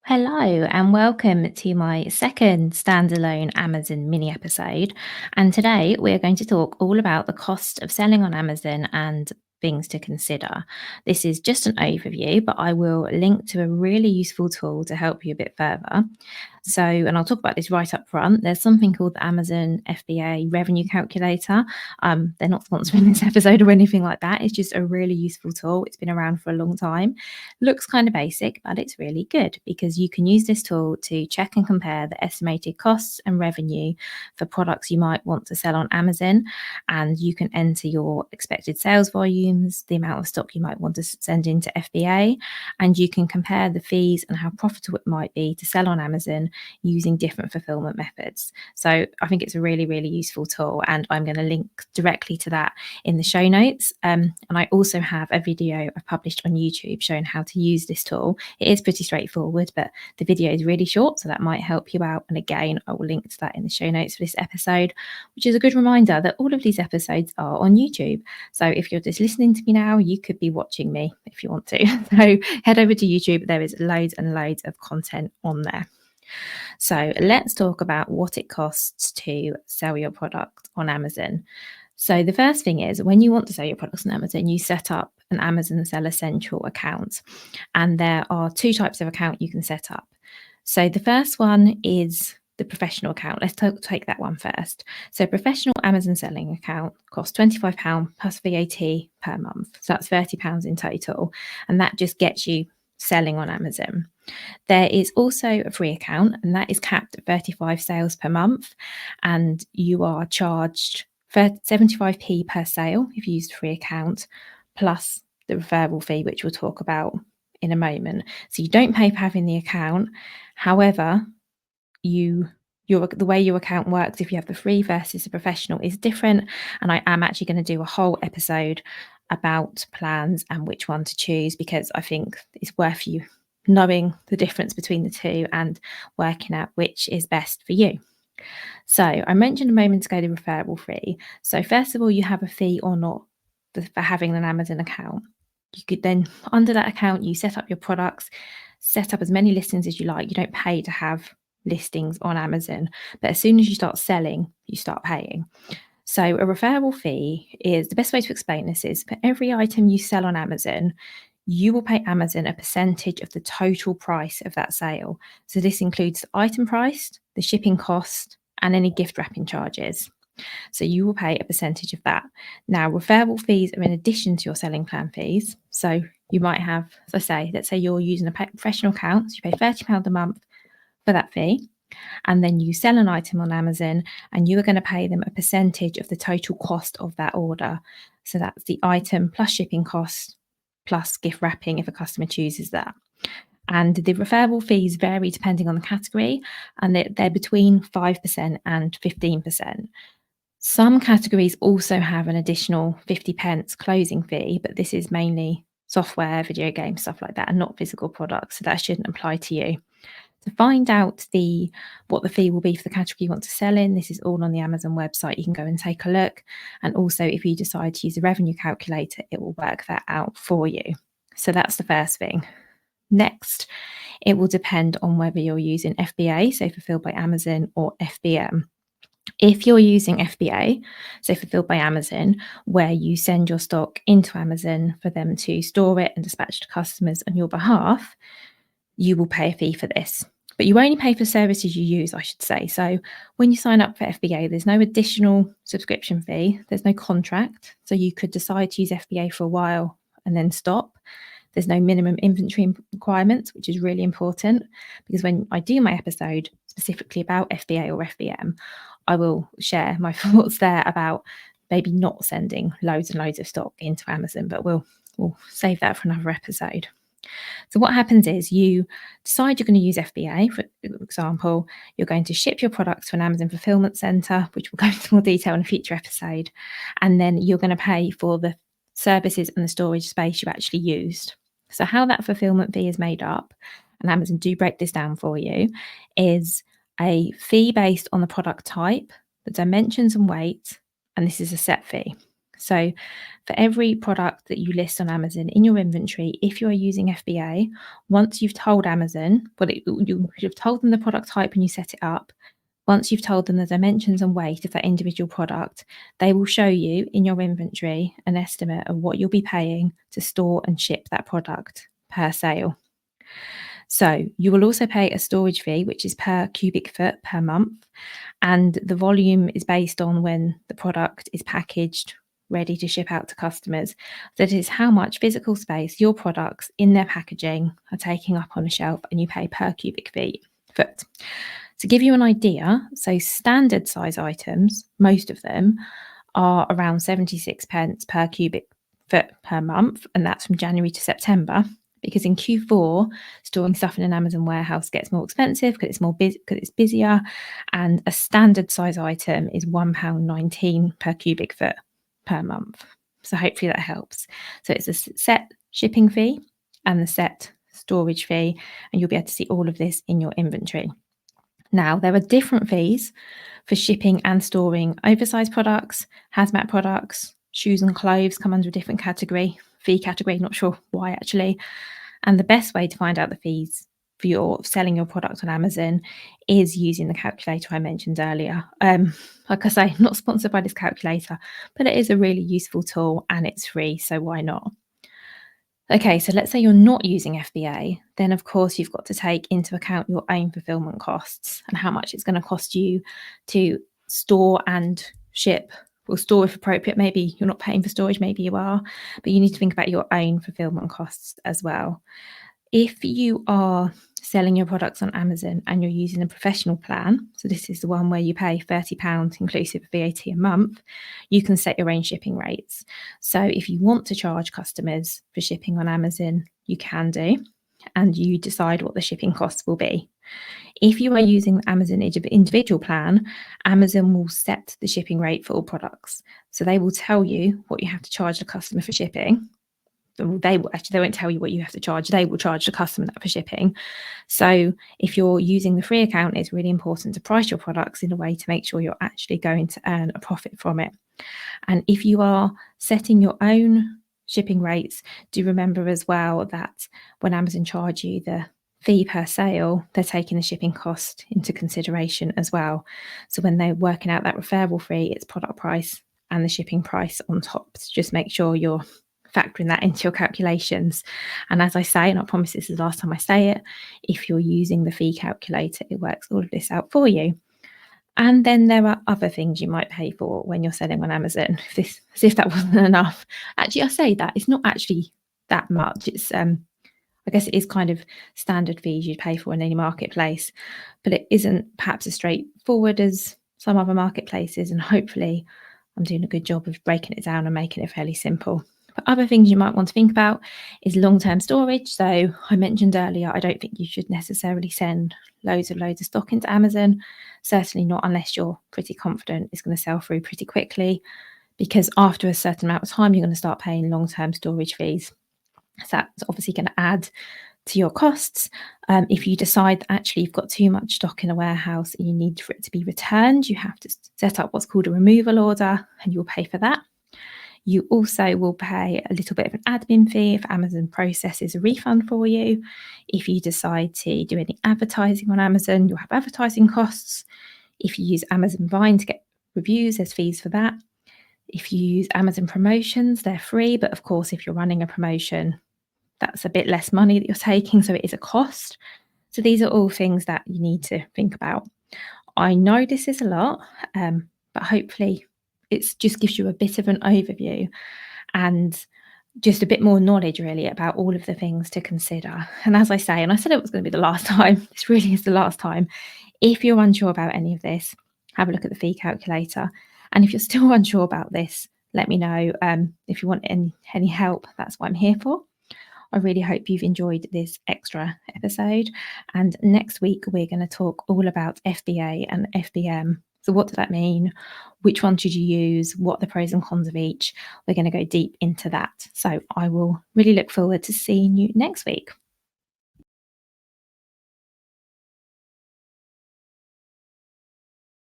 Hello, and welcome to my second standalone Amazon mini episode. And today we're going to talk all about the cost of selling on Amazon and things to consider. This is just an overview, but I will link to a really useful tool to help you a bit further. So, and I'll talk about this right up front. There's something called the Amazon FBA revenue calculator. They're not sponsoring this episode or anything like that. It's just a really useful tool. It's been around for a long time. Looks kind of basic, but it's really good because you can use this tool to check and compare the estimated costs and revenue for products you might want to sell on Amazon. And you can enter your expected sales volumes, the amount of stock you might want to send into FBA, and you can compare the fees and how profitable it might be to sell on Amazon using different fulfillment methods. So I think it's a really, really useful tool, and I'm going to link directly to that in the show notes. And I also have a video I've published on YouTube showing how to use this tool. It is pretty straightforward, but the video is really short, so that might help you out. And again, I will link to that in the show notes for this episode, which is a good reminder that all of these episodes are on YouTube. So if you're just listening to me now, you could be watching me if you want to. So head over to YouTube. There is loads and loads of content on there. So let's talk about what it costs to sell your product on Amazon. So the first thing is when you want to sell your products on Amazon, you set up an Amazon Seller Central account. And there are two types of account you can set up. So the first one is the professional account. Let's take that one first. So professional Amazon selling account costs £25 plus VAT per month. So that's £30 in total. And that just gets you selling on Amazon. There is also a free account, and that is capped at 35 sales per month. And you are charged 75p per sale if you use the free account, plus the referral fee, which we'll talk about in a moment. So you don't pay for having the account. However, the way your account works if you have the free versus the professional is different. And I am actually going to do a whole episode about plans and which one to choose, because I think it's worth you knowing the difference between the two and working out which is best for you. So I mentioned a moment ago the referral fee. So first of all, you have a fee or not for having an Amazon account. You could then, under that account, you set up your products, set up as many listings as you like. You don't pay to have listings on Amazon, but as soon as you start selling, you start paying. So a referral fee is, the best way to explain this is, for every item you sell on Amazon, you will pay Amazon a percentage of the total price of that sale. So this includes the item price, the shipping cost, and any gift wrapping charges. So you will pay a percentage of that. Now, referral fees are in addition to your selling plan fees. So you might have, as I say, let's say you're using a professional account, so you pay £30 a month for that fee. And then you sell an item on Amazon and you are going to pay them a percentage of the total cost of that order. So that's the item plus shipping cost plus gift wrapping if a customer chooses that. And the referral fees vary depending on the category, and they're between 5% and 15%. Some categories also have an additional 50 pence closing fee, but this is mainly software, video games, stuff like that, and not physical products. So that shouldn't apply to you. To find out what the fee will be for the category you want to sell in, this is all on the Amazon website. You can go and take a look. And also, if you decide to use a revenue calculator, it will work that out for you. So that's the first thing. Next, it will depend on whether you're using FBA, so Fulfilled by Amazon, or FBM. If you're using FBA, so Fulfilled by Amazon, where you send your stock into Amazon for them to store it and dispatch to customers on your behalf, you will pay a fee for this. But you only pay for services you use, I should say. So when you sign up for FBA, there's no additional subscription fee. There's no contract. So you could decide to use FBA for a while and then stop. There's no minimum inventory requirements, which is really important, because when I do my episode specifically about FBA or FBM, I will share my thoughts there about maybe not sending loads and loads of stock into Amazon, but we'll save that for another episode. So what happens is you decide you're going to use FBA. For example, you're going to ship your products to an Amazon fulfillment center, which we'll go into more detail in a future episode. And then you're going to pay for the services and the storage space you actually used. So how that fulfillment fee is made up, and Amazon do break this down for you, is a fee based on the product type, the dimensions and weight, and this is a set fee. So for every product that you list on Amazon in your inventory, if you are using FBA, once you've told Amazon, you've told them the product type and you set it up, once you've told them the dimensions and weight of that individual product, they will show you in your inventory an estimate of what you'll be paying to store and ship that product per sale. So you will also pay a storage fee, which is per cubic foot per month. And the volume is based on when the product is packaged, ready to ship out to customers. That is how much physical space your products in their packaging are taking up on a shelf, and you pay per cubic foot. To give you an idea, so standard size items, most of them, are around 76 pence per cubic foot per month, and that's from January to September. Because in Q4, storing stuff in an Amazon warehouse gets more expensive because it's busier, and a standard size item is £1.19 per cubic foot per month. So hopefully that helps. So it's a set shipping fee and the set storage fee, and you'll be able to see all of this in your inventory. Now, there are different fees for shipping and storing oversized products, hazmat products, shoes and clothes come under a different fee category, not sure why actually. And the best way to find out the fees for your selling your product on Amazon is using the calculator I mentioned earlier. Like I say, not sponsored by this calculator, but it is a really useful tool and it's free, so why not? Okay, so let's say you're not using FBA, then of course you've got to take into account your own fulfillment costs and how much it's going to cost you to store and ship. Or store if appropriate. Maybe you're not paying for storage, maybe you are, but you need to think about your own fulfillment costs as well. If you are selling your products on Amazon and you're using a professional plan, so this is the one where you pay £30 inclusive of VAT a month, you can set your own shipping rates. So if you want to charge customers for shipping on Amazon, you can do, and you decide what the shipping costs will be. If you are using the Amazon individual plan, Amazon will set the shipping rate for all products. So they will tell you what you have to charge the customer for shipping. They won't tell you what you have to charge. They will charge the customer that for shipping. So if you're using the free account, it's really important to price your products in a way to make sure you're actually going to earn a profit from it. And if you are setting your own shipping rates, do remember as well that when Amazon charge you the fee per sale, they're taking the shipping cost into consideration as well. So when they're working out that referral fee, it's product price and the shipping price on top. So just make sure you're factoring that into your calculations. And as I say, and I promise this is the last time I say it, if you're using the fee calculator, it works all of this out for you. And then there are other things you might pay for when you're selling on Amazon. As if that wasn't enough. Actually, I say that it's not actually that much. It's I guess it is kind of standard fees you'd pay for in any marketplace, but it isn't perhaps as straightforward as some other marketplaces. And hopefully I'm doing a good job of breaking it down and making it fairly simple. But other things you might want to think about is long-term storage. So I mentioned earlier, I don't think you should necessarily send loads of stock into Amazon. Certainly not unless you're pretty confident it's going to sell through pretty quickly, because after a certain amount of time, you're going to start paying long-term storage fees. So that's obviously going to add to your costs. If you decide that actually you've got too much stock in a warehouse and you need for it to be returned, you have to set up what's called a removal order, and you'll pay for that. You also will pay a little bit of an admin fee if Amazon processes a refund for you. If you decide to do any advertising on Amazon, you'll have advertising costs. If you use Amazon Vine to get reviews, there's fees for that. If you use Amazon promotions, they're free. But of course, if you're running a promotion, that's a bit less money that you're taking. So it is a cost. So these are all things that you need to think about. I know this is a lot, but hopefully it just gives you a bit of an overview and just a bit more knowledge really about all of the things to consider. And as I say, and I said it was going to be the last time, this really is the last time. If you're unsure about any of this, have a look at the fee calculator. And if you're still unsure about this, let me know. If you want any help, that's what I'm here for. I really hope you've enjoyed this extra episode. And next week, we're going to talk all about FBA and FBM. So what does that mean? Which one should you use? What are the pros and cons of each? We're going to go deep into that. So I will really look forward to seeing you next week.